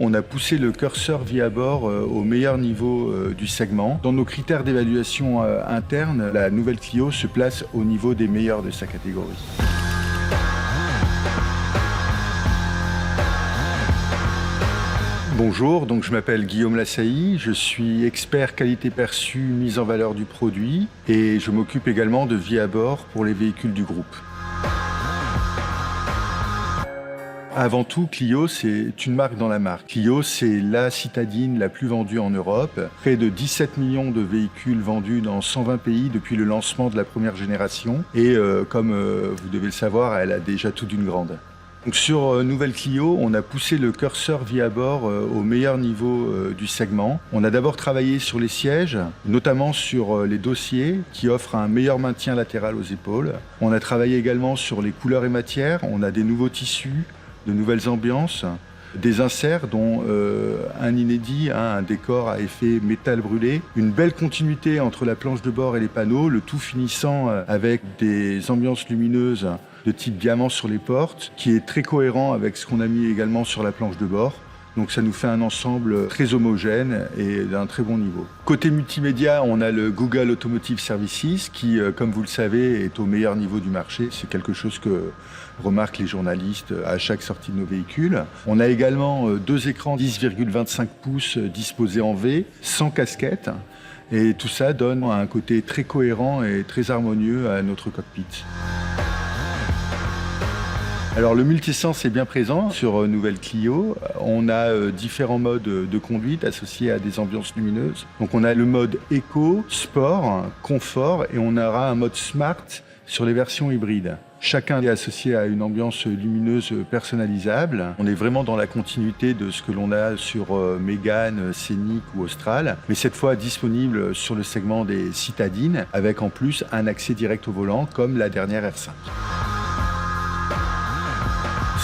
on a poussé le curseur vie à bord au meilleur niveau du segment. Dans nos critères d'évaluation interne, la nouvelle Clio se place au niveau des meilleurs de sa catégorie. Bonjour, donc je m'appelle Guillaume Lassailly, je suis expert qualité perçue, mise en valeur du produit et je m'occupe également de vie à bord pour les véhicules du groupe. Avant tout, Clio, c'est une marque dans la marque. Clio, c'est la citadine la plus vendue en Europe. Près de 17 millions de véhicules vendus dans 120 pays depuis le lancement de la première génération. Et comme vous devez le savoir, elle a déjà tout d'une grande. Donc sur Nouvelle Clio, on a poussé le curseur vie à bord au meilleur niveau du segment. On a d'abord travaillé sur les sièges, notamment sur les dossiers qui offrent un meilleur maintien latéral aux épaules. On a travaillé également sur les couleurs et matières. On a des nouveaux tissus, de nouvelles ambiances, des inserts dont un inédit, un décor à effet métal brûlé, une belle continuité entre la planche de bord et les panneaux, le tout finissant avec des ambiances lumineuses de type diamant sur les portes, qui est très cohérent avec ce qu'on a mis également sur la planche de bord. Donc ça nous fait un ensemble très homogène et d'un très bon niveau. Côté multimédia, on a le Google Automotive Services qui, comme vous le savez, est au meilleur niveau du marché. C'est quelque chose que remarquent les journalistes à chaque sortie de nos véhicules. On a également deux écrans 10,25 pouces disposés en V, sans casquette. Et tout ça donne un côté très cohérent et très harmonieux à notre cockpit. Alors le multisens est bien présent sur Nouvelle Clio. On a différents modes de conduite associés à des ambiances lumineuses. Donc on a le mode éco, sport, confort et on aura un mode smart sur les versions hybrides. Chacun est associé à une ambiance lumineuse personnalisable. On est vraiment dans la continuité de ce que l'on a sur Mégane, Scénic ou Austral, mais cette fois disponible sur le segment des citadines, avec en plus un accès direct au volant comme la dernière R5.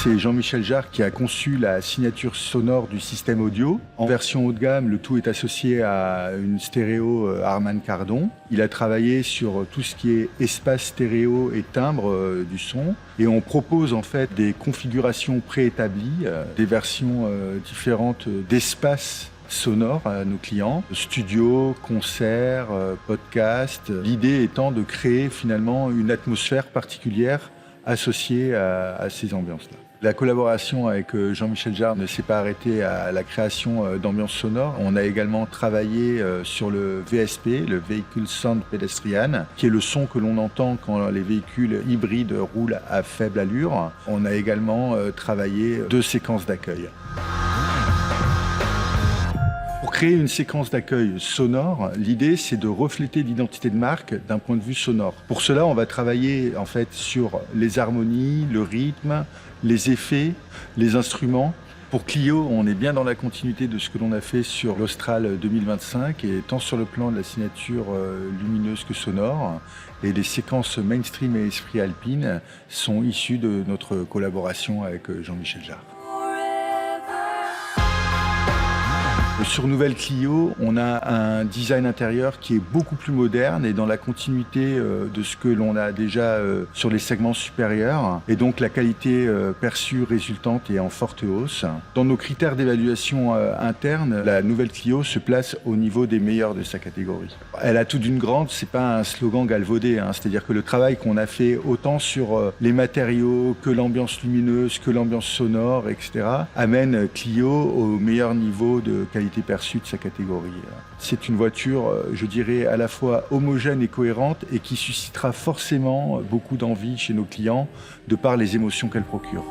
C'est Jean-Michel Jarre qui a conçu la signature sonore du système audio. En version haut de gamme, le tout est associé à une stéréo Harman Kardon. Il a travaillé sur tout ce qui est espace stéréo et timbre du son. Et on propose en fait des configurations préétablies, des versions différentes d'espace sonore à nos clients, studio, concert, podcast. L'idée étant de créer finalement une atmosphère particulière associée à ces ambiances-là. La collaboration avec Jean-Michel Jarre ne s'est pas arrêtée à la création d'ambiances sonores. On a également travaillé sur le VSP, le Vehicle Sound Pedestrian, qui est le son que l'on entend quand les véhicules hybrides roulent à faible allure. On a également travaillé 2 séquences d'accueil. Pour créer une séquence d'accueil sonore, l'idée c'est de refléter l'identité de marque d'un point de vue sonore. Pour cela, on va travailler en fait sur les harmonies, le rythme, les effets, les instruments. Pour Clio, on est bien dans la continuité de ce que l'on a fait sur l'Austral 2025, et tant sur le plan de la signature lumineuse que sonore. Et les séquences mainstream et esprit alpine sont issues de notre collaboration avec Jean-Michel Jarre. Sur Nouvelle Clio, on a un design intérieur qui est beaucoup plus moderne et dans la continuité de ce que l'on a déjà sur les segments supérieurs. Et donc la qualité perçue résultante est en forte hausse. Dans nos critères d'évaluation interne, la Nouvelle Clio se place au niveau des meilleurs de sa catégorie. Elle a tout d'une grande, c'est pas un slogan galvaudé, hein. C'est-à-dire que le travail qu'on a fait autant sur les matériaux que l'ambiance lumineuse, que l'ambiance sonore, etc. amène Clio au meilleur niveau de qualité perçue de sa catégorie. C'est une voiture, je dirais, à la fois homogène et cohérente et qui suscitera forcément beaucoup d'envie chez nos clients de par les émotions qu'elle procure.